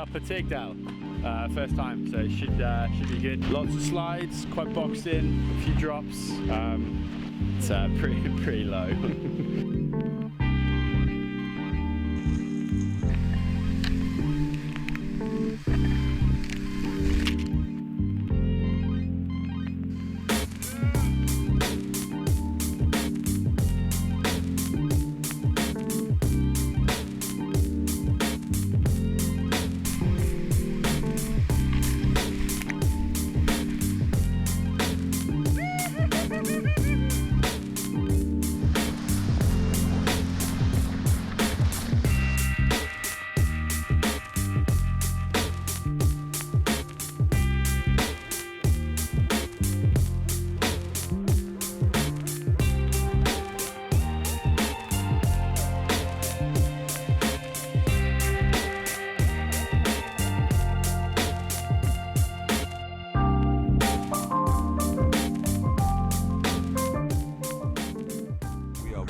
Upper Teigdal. First time, so it should be good. Lots of slides, quite boxed in, a few drops. It's pretty low.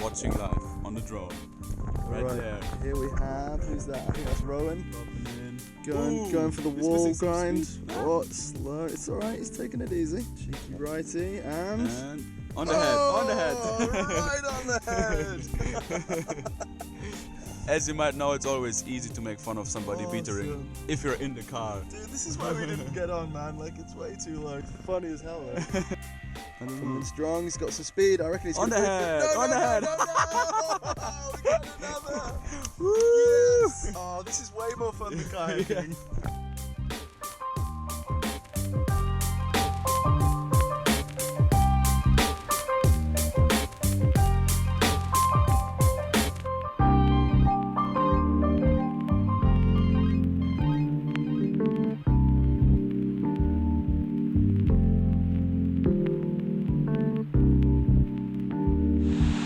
Watching live on the drone. Right there. Here we have, who's that? I think that's Rowan. Going for the wall grind. Oh, slow. It's alright, he's taking it easy. Cheeky righty and on the head, on the head. Right on the head. As you might know, it's always easy to make fun of somebody beatering if you're in the car. Dude, this is why we didn't get on, man. Like, it's way too low. Funny as hell, though. Coming strong, he's got some speed. I reckon he's on the head. No, on the head. No, we got another. Woo! Yes. Oh, this is way more fun than kayaking.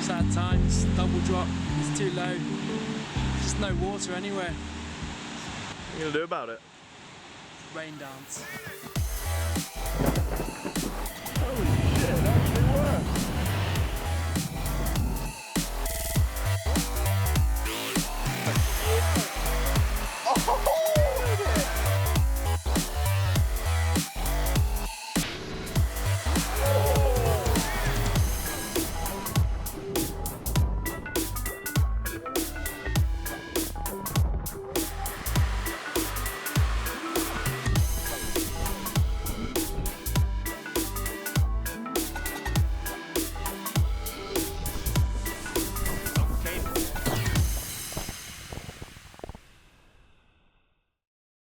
Sad times, double drop, it's too low. Just no water anywhere. What are you gonna do about it? Rain dance.